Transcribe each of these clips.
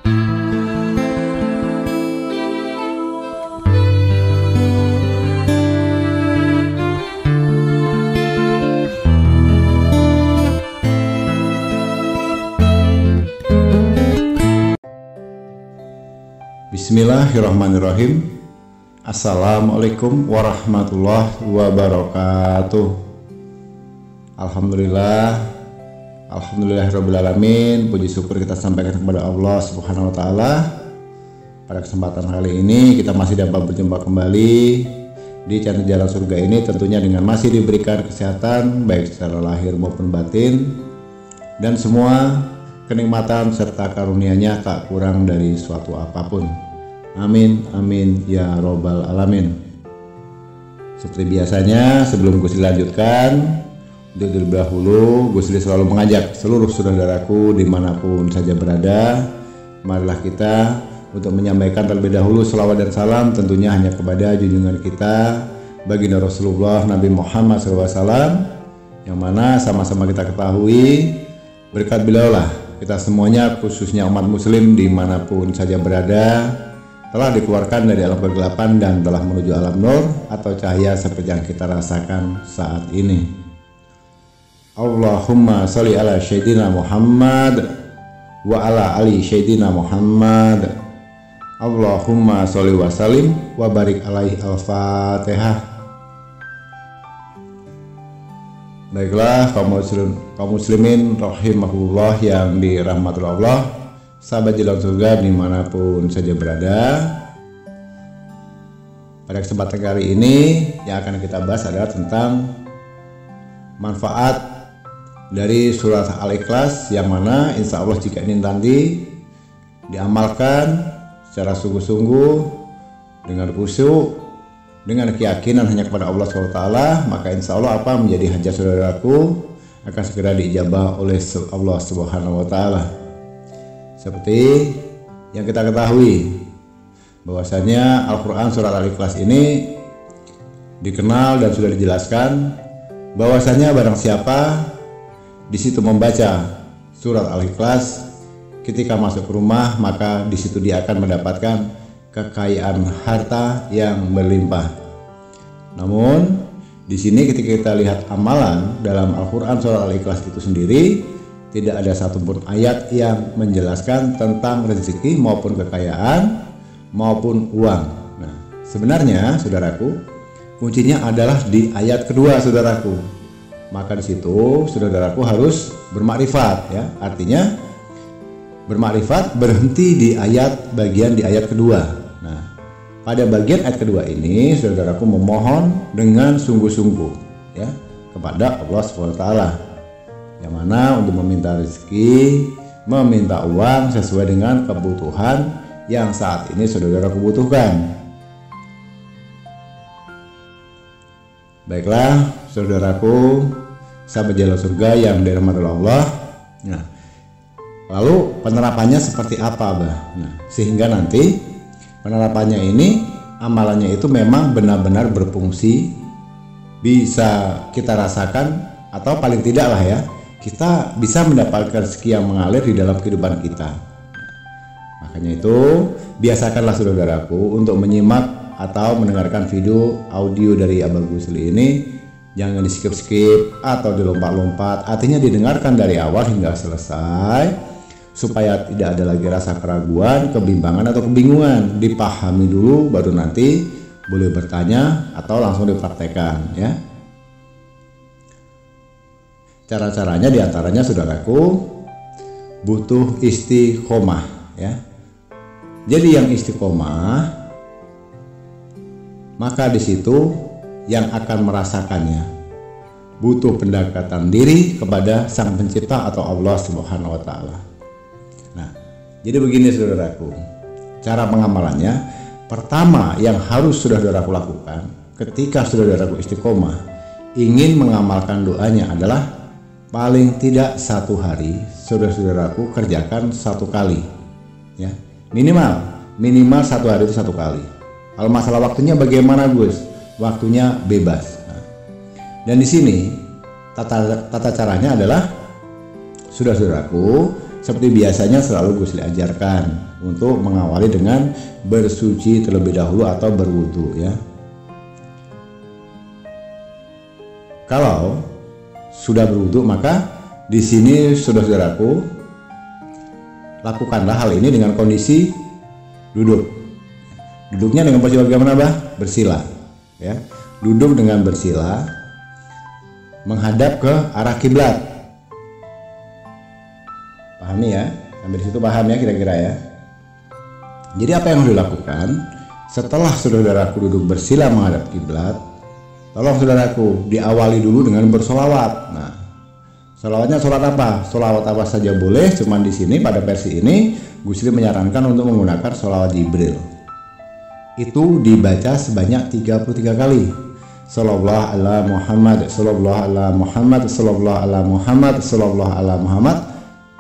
Bismillahirrahmanirrahim. Assalamualaikum warahmatullahi wabarakatuh. Alhamdulillahirrabbilalamin. Puji syukur kita sampaikan kepada Allah Subhanahu wa Ta'ala. Pada kesempatan kali ini kita masih dapat berjumpa kembali di channel Jalan Surga ini, tentunya dengan masih diberikan kesehatan baik secara lahir maupun batin, dan semua kenikmatan serta karunia-Nya tak kurang dari suatu apapun. Amin, amin, ya robbal alamin. Seperti biasanya, sebelum Gus dilanjutkan, untuk terlebih dahulu Gus selalu mengajak seluruh saudaraku dimanapun saja berada, marilah kita untuk menyampaikan terlebih dahulu selawat dan salam tentunya hanya kepada junjungan kita baginda Rasulullah Nabi Muhammad SAW, yang mana sama-sama kita ketahui berkat beliaulah kita semuanya, khususnya umat muslim dimanapun saja berada, telah dikeluarkan dari alam kegelapan dan telah menuju alam nur atau cahaya seperti yang kita rasakan saat ini. Allahumma sholli ala Sayyidina Muhammad wa ala ali Sayyidina Muhammad. Allahumma sholli wa sallim wa barik alaihi. Al-Fatihah. Baiklah kaum muslimin rahimahullah yang dirahmati Allah, sahabat Jalan Surga dimanapun saja berada. Pada kesempatan kali ini yang akan kita bahas adalah tentang manfaat dari surat Al-Ikhlas, yang mana insya Allah jika ini nanti diamalkan secara sungguh-sungguh dengan khusyuk, dengan keyakinan hanya kepada Allah SWT, maka insya Allah apa menjadi hajat saudaraku akan segera diijabah oleh Allah Subhanahu wa Ta'ala. Seperti yang kita ketahui bahwasanya Al-Quran surat Al-Ikhlas ini dikenal dan sudah dijelaskan bahwasanya barang siapa di situ membaca surat Al-Ikhlas ketika masuk rumah, maka di situ dia akan mendapatkan kekayaan harta yang berlimpah. Namun di sini ketika kita lihat amalan dalam Al-Quran surat Al-Ikhlas itu sendiri, tidak ada satupun ayat yang menjelaskan tentang rezeki maupun kekayaan maupun uang. Nah, sebenarnya saudaraku, kuncinya adalah di ayat kedua saudaraku. Maka di situ saudaraku harus bermakrifat, ya. Artinya bermakrifat berhenti di bagian di ayat kedua. Nah, pada bagian ayat kedua ini saudaraku memohon dengan sungguh-sungguh, ya, kepada Allah SWT, yang mana untuk meminta rezeki, meminta uang sesuai dengan kebutuhan yang saat ini saudaraku butuhkan. Baiklah saudaraku, sahabat Jalan Surga yang dirahmati Allah. Nah, lalu penerapannya seperti apa, Bah? Nah, sehingga nanti penerapannya ini, amalannya itu memang benar-benar berfungsi, bisa kita rasakan, atau paling tidak lah ya, kita bisa mendapatkan rezeki yang mengalir di dalam kehidupan kita. Makanya itu biasakanlah saudaraku untuk menyimak atau mendengarkan video audio dari Abang Gusli ini, jangan di skip-skip atau dilompat-lompat, artinya didengarkan dari awal hingga selesai supaya tidak ada lagi rasa keraguan, kebimbangan atau kebingungan. Dipahami dulu baru nanti boleh bertanya atau langsung dipraktekkan, ya. Cara-caranya diantaranya saudaraku butuh istiqomah, ya. Jadi yang istiqomah, maka di situ yang akan merasakannya butuh pendekatan diri kepada Sang Pencipta atau Allah Subhanahu wa Ta'ala. Nah, jadi begini saudaraku, cara pengamalannya. Pertama yang harus saudaraku lakukan ketika saudaraku istiqomah ingin mengamalkan doanya adalah paling tidak satu hari saudaraku kerjakan satu kali, ya, minimal satu hari itu satu kali. Kalau masalah waktunya bagaimana, Gus? Waktunya bebas. Nah, dan di sini tata caranya adalah saudaraku seperti biasanya selalu Gus Li ajarkan untuk mengawali dengan bersuci terlebih dahulu atau berwudu ya. Kalau sudah berwudu maka di sini saudaraku lakukanlah hal ini dengan kondisi duduk. Duduknya dengan posisi bagaimana, bersila ya. Duduk dengan bersila menghadap ke arah kiblat. Pahami ya? Sampai di situ paham ya kira-kira ya. Jadi apa yang harus dilakukan setelah saudaraku duduk bersila menghadap kiblat? Tolong saudaraku diawali dulu dengan bersolawat. Nah, solawatnya sholat apa? Solawat apa saja boleh. Cuman di sini pada versi ini Gus Li menyarankan untuk menggunakan solawat Jibril. Itu dibaca sebanyak 33 kali. Sallallahu ala Muhammad, sallallahu ala Muhammad, sallallahu ala Muhammad, sallallahu ala Muhammad.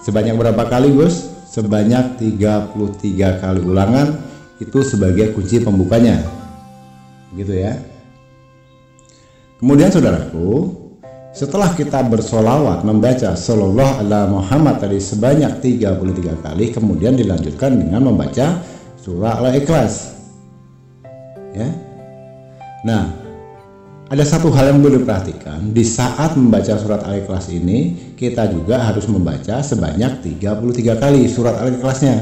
Sebanyak berapa kali Gus? Sebanyak 33 kali ulangan. Itu sebagai kunci pembukanya. Gitu ya. Kemudian saudaraku, setelah kita bersolawat membaca sallallahu ala Muhammad tadi sebanyak 33 kali, kemudian dilanjutkan dengan membaca surah Al-Ikhlas. Ya. Nah, ada satu hal yang perlu diperhatikan, di saat membaca surat Al-Ikhlas ini kita juga harus membaca sebanyak 33 kali surat Al-Ikhlasnya.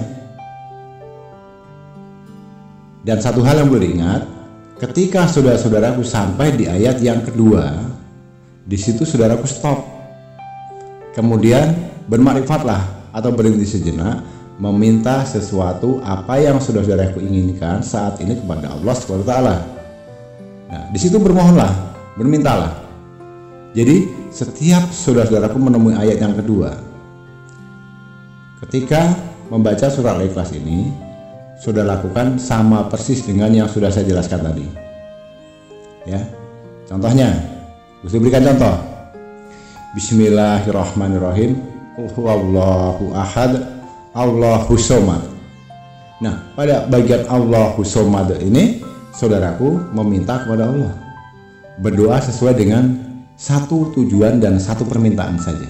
Dan satu hal yang perlu diingat, ketika saudaraku sampai di ayat yang kedua, di situ saudaraku stop. Kemudian bermakrifatlah atau berhenti sejenak, meminta sesuatu apa yang saudaraku inginkan saat ini kepada Allah SWT. Nah, di situ bermohonlah, bermintalah. Jadi setiap saudaraku menemui ayat yang kedua, ketika membaca surat Al-Ikhlas ini, saudara lakukan sama persis dengan yang sudah saya jelaskan tadi. Ya, contohnya, Gus berikan contoh. Bismillahirrahmanirrahim. Huwallahu ahad, Allahu somad. Nah, pada bagian Allahu somad ini saudaraku meminta kepada Allah, berdoa sesuai dengan satu tujuan dan satu permintaan saja.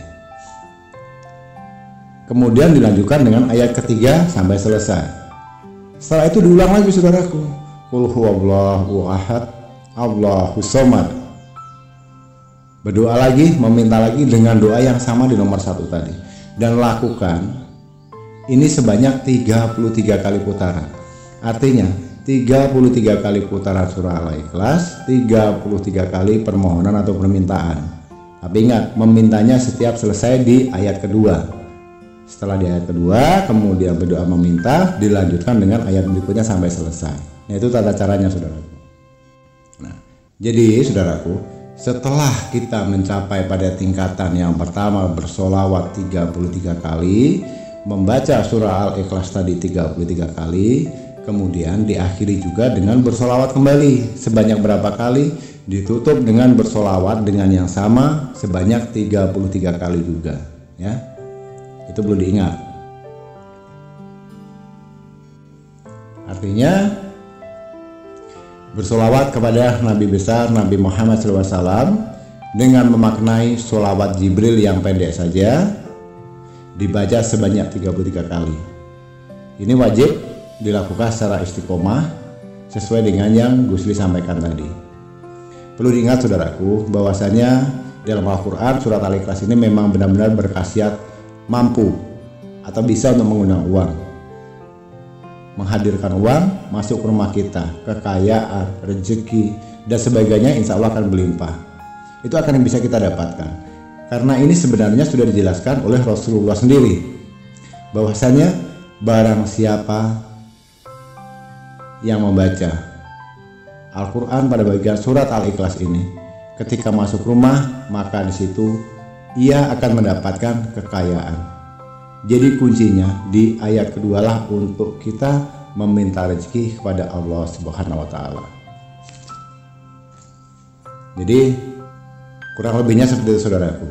Kemudian dilanjutkan dengan ayat ketiga sampai selesai. Setelah itu diulang lagi saudaraku, qul huwallahu ahad Allahu somad. Berdoa lagi, meminta lagi dengan doa yang sama di nomor 1 tadi. Dan lakukan ini sebanyak 33 kali putaran. Artinya 33 kali putaran surah Al-Ikhlas, 33 kali permohonan atau permintaan. Tapi ingat, memintanya setiap selesai di ayat kedua. Setelah di ayat kedua, kemudian berdoa meminta, dilanjutkan dengan ayat berikutnya sampai selesai. Nah, itu tata caranya saudaraku. Nah, jadi saudaraku, setelah kita mencapai pada tingkatan yang pertama bersolawat 33 kali, membaca surah Al-Ikhlas tadi 33 kali, kemudian diakhiri juga dengan bersolawat kembali sebanyak berapa kali, ditutup dengan bersolawat dengan yang sama sebanyak 33 kali juga ya. Itu perlu diingat. Artinya bersolawat kepada Nabi besar Nabi Muhammad SAW dengan memaknai solawat Jibril yang pendek saja, dibaca sebanyak 33 kali. Ini wajib dilakukan secara istiqomah sesuai dengan yang Gus Li sampaikan tadi. Perlu diingat saudaraku bahwasanya dalam Al-Quran surat Al-Ikhlas ini memang benar-benar berkhasiat mampu atau bisa untuk menggunakan uang, menghadirkan uang masuk ke rumah kita, kekayaan, rezeki dan sebagainya insya Allah akan berlimpah. Itu akan yang bisa kita dapatkan karena ini sebenarnya sudah dijelaskan oleh Rasulullah sendiri bahwasanya barang siapa yang membaca Al-Quran pada bagian surat Al-Ikhlas ini ketika masuk rumah, maka di situ ia akan mendapatkan kekayaan. Jadi kuncinya di ayat kedua lah untuk kita meminta rezeki kepada Allah Subhanahu wa taala. Jadi kurang lebihnya seperti itu saudaraku.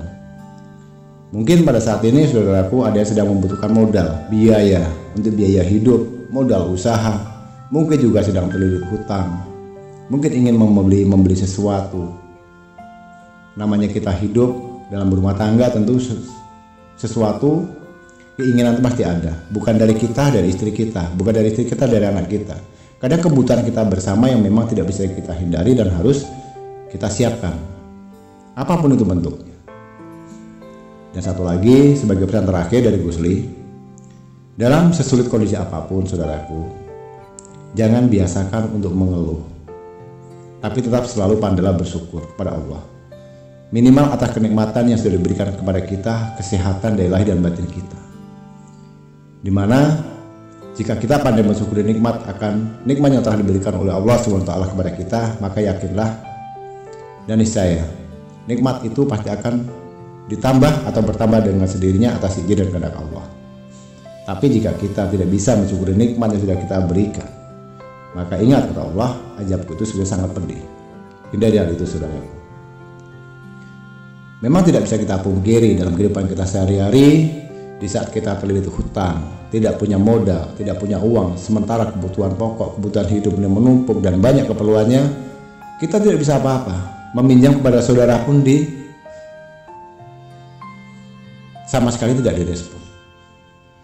Mungkin pada saat ini saudaraku ada yang sedang membutuhkan modal, biaya untuk biaya hidup, modal usaha, mungkin juga sedang terlilit hutang, mungkin ingin membeli sesuatu. Namanya kita hidup dalam berumah tangga, tentu sesuatu keinginan itu pasti ada. Bukan dari kita, dari istri kita. Bukan dari istri kita, dari anak kita. Kadang kebutuhan kita bersama yang memang tidak bisa kita hindari dan harus kita siapkan. Apapun itu bentuknya. Dan satu lagi, sebagai pesan terakhir dari Gus Li, dalam sesulit kondisi apapun saudaraku, jangan biasakan untuk mengeluh, tapi tetap selalu pandailah bersyukur kepada Allah. Minimal atas kenikmatan yang sudah diberikan kepada kita, kesehatan dari lahir dan batin kita. Dimana jika kita pandai mensyukuri nikmat yang telah diberikan oleh Allah SWT kepada kita, maka yakinlah dan niscaya nikmat itu pasti akan ditambah atau bertambah dengan sendirinya atas izin dan kehendak Allah. Tapi jika kita tidak bisa mensyukuri nikmat yang sudah kita berikan, maka ingat kata Allah, azabku itu sudah sangat pedih. Hindari hal itu saudaraku. Memang tidak bisa kita pungkiri dalam kehidupan kita sehari-hari, di saat kita terlilit hutang, tidak punya modal, tidak punya uang, sementara kebutuhan pokok, kebutuhan hidup ini menumpuk dan banyak keperluannya, kita tidak bisa apa-apa. Meminjam kepada saudara pun sama sekali tidak direspon.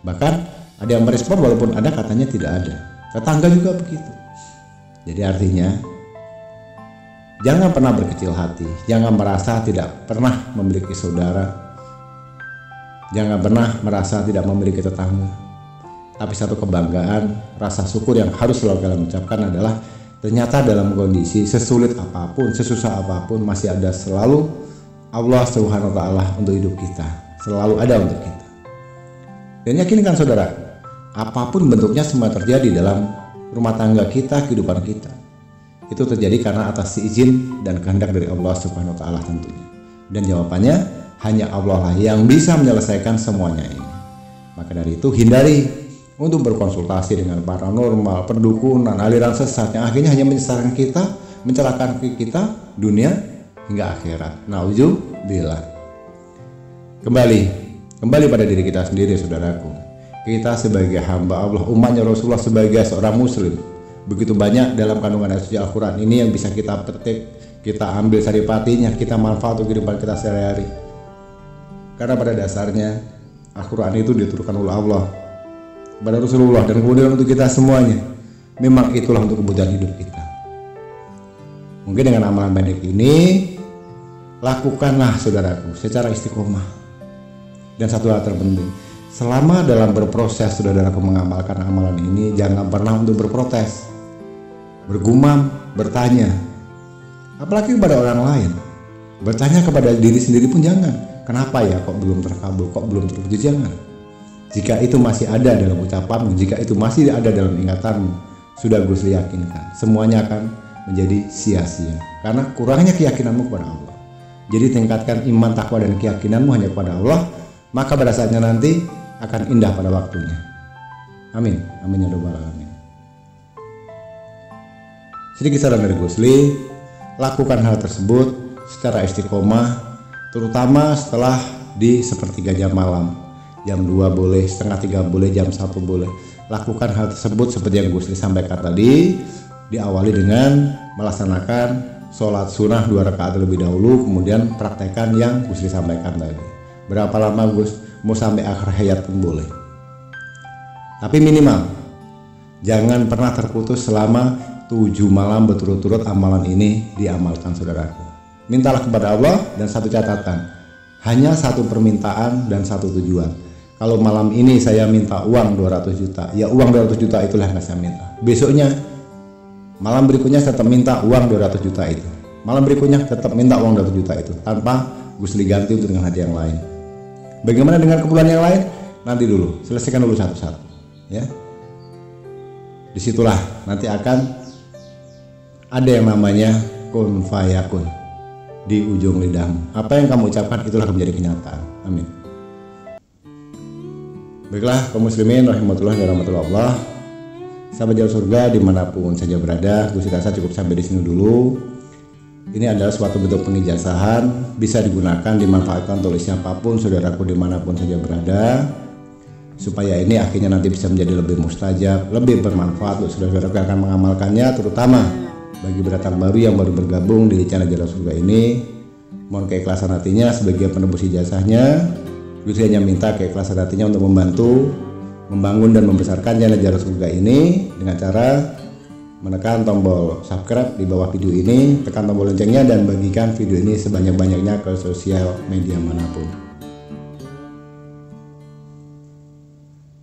Bahkan ada yang merespon walaupun ada katanya tidak ada. Tetangga juga begitu. Jadi artinya jangan pernah berkecil hati, jangan merasa tidak pernah memiliki saudara, jangan pernah merasa tidak memiliki tetangga. Tapi satu kebanggaan, rasa syukur yang harus selalu kalian ucapkan adalah ternyata dalam kondisi sesulit apapun, sesusah apapun masih ada selalu Allah Subhanahu wa taala untuk hidup kita. Selalu ada untuk kita. Dan yakinkan saudara, apapun bentuknya semua terjadi dalam rumah tangga kita, kehidupan kita, itu terjadi karena atas izin dan kehendak dari Allah Subhanahu wa taala tentunya. Dan jawabannya hanya Allah lah yang bisa menyelesaikan semuanya ini. Maka dari itu hindari untuk berkonsultasi dengan paranormal, perdukunan, aliran sesat yang akhirnya hanya menyesatkan kita, mencelakakan kita dunia hingga akhirat. Nauzubillah. Kembali pada diri kita sendiri saudaraku. Kita sebagai hamba Allah, umatnya Rasulullah, sebagai seorang muslim, begitu banyak dalam kandungan ayat suci Al-Quran ini yang bisa kita petik, kita ambil saripatinya, kita manfaat untuk kehidupan kita sehari-hari. Karena pada dasarnya Al-Quran itu diturunkan oleh Allah kepada Rasulullah dan kemudian untuk kita semuanya. Memang itulah untuk kebutuhan hidup kita. Mungkin dengan amalan pendek ini, lakukanlah saudaraku secara istiqomah. Dan satu hal terpenting, selama dalam berproses saudaraku mengamalkan amalan ini, jangan pernah untuk berprotes, bergumam, bertanya, apalagi kepada orang lain. Bertanya kepada diri sendiri pun jangan. Kenapa ya kok belum terkabul, kok belum terwujud? Jangan. Jika itu masih ada dalam ucapanmu, jika itu masih ada dalam ingatanmu, sudah Gus Li yakinkan, semuanya akan menjadi sia-sia karena kurangnya keyakinanmu kepada Allah. Jadi tingkatkan iman, takwa dan keyakinanmu hanya kepada Allah, maka pada saatnya nanti akan indah pada waktunya. Amin. Amin ya rabbal alamin. Sedikit saran dari Gus Li, lakukan hal tersebut secara istiqomah, terutama setelah di sepertiga jam malam. Jam 2 boleh, setengah 3 boleh, jam 1 boleh. Lakukan hal tersebut seperti yang Gus Li sampaikan tadi, diawali dengan melaksanakan sholat sunnah 2 rakaat terlebih dahulu, kemudian praktekkan yang Gus Li sampaikan tadi. Berapa lama Gus? Mau sampai akhir hayat pun boleh. Tapi minimal jangan pernah terputus selama 7 malam berturut-turut amalan ini diamalkan saudaraku. Mintalah kepada Allah dan satu catatan, hanya satu permintaan dan satu tujuan. Kalau malam ini saya minta uang 200 juta, ya uang 200 juta itulah yang saya minta. Besoknya, malam berikutnya tetap minta uang 200 juta itu. Malam berikutnya tetap minta uang 200 juta itu, tanpa Gus Li ganti untuk dengan hadiah yang lain. Bagaimana dengan keperluan yang lain? Nanti dulu, selesaikan dulu satu-satu, ya. Disitulah nanti akan ada yang namanya kun fayakun di ujung lidahmu. Apa yang kamu ucapkan itulah akan menjadi kenyataan. Amin. Baiklah kaum muslimin rahimahullahi wa rahmatullah. Sahabat Jalur Surga dimanapun saja berada, Gus rasa cukup sampai di sini dulu. Ini adalah suatu bentuk pengijazahan, bisa digunakan, dimanfaatkan oleh siapapun, saudaraku dimanapun saja berada, supaya ini akhirnya nanti bisa menjadi lebih mustajab, lebih bermanfaat untuk saudara-saudara yang akan mengamalkannya, terutama bagi pendatang baru yang baru bergabung di channel Jalur Surga ini. Mohon keikhlasan hatinya sebagai penebus ijazahnya. Gus hanya minta keikhlasan hatinya untuk membantu membangun dan membesarkan channel Jalan Surga ini dengan cara menekan tombol subscribe di bawah video ini, tekan tombol loncengnya, dan bagikan video ini sebanyak-banyaknya ke sosial media manapun.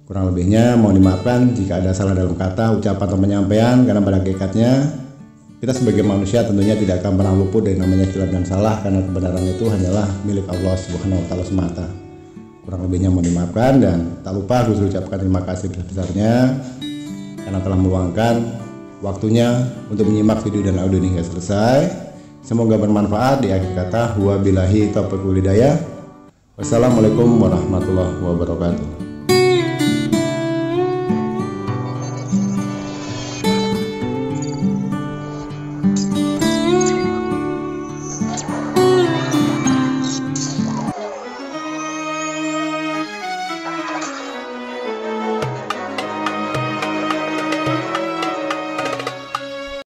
Kurang lebihnya mohon dimaafkan jika ada salah dalam kata, ucapan, atau penyampaian, karena pada hakikatnya kita sebagai manusia tentunya tidak akan pernah luput dari namanya khilaf dan salah, karena kebenaran itu hanyalah milik Allah Subhanahu wa Ta'ala semata. Kurang lebihnya mohon dimaafkan, dan tak lupa Gus ucapkan terima kasih besar-besarnya karena telah meluangkan waktunya untuk menyimak video dan audio ini hingga selesai. Semoga bermanfaat. Di akhir kata, wabillahi taufiq wal hidayah. Wassalamualaikum warahmatullahi wabarakatuh.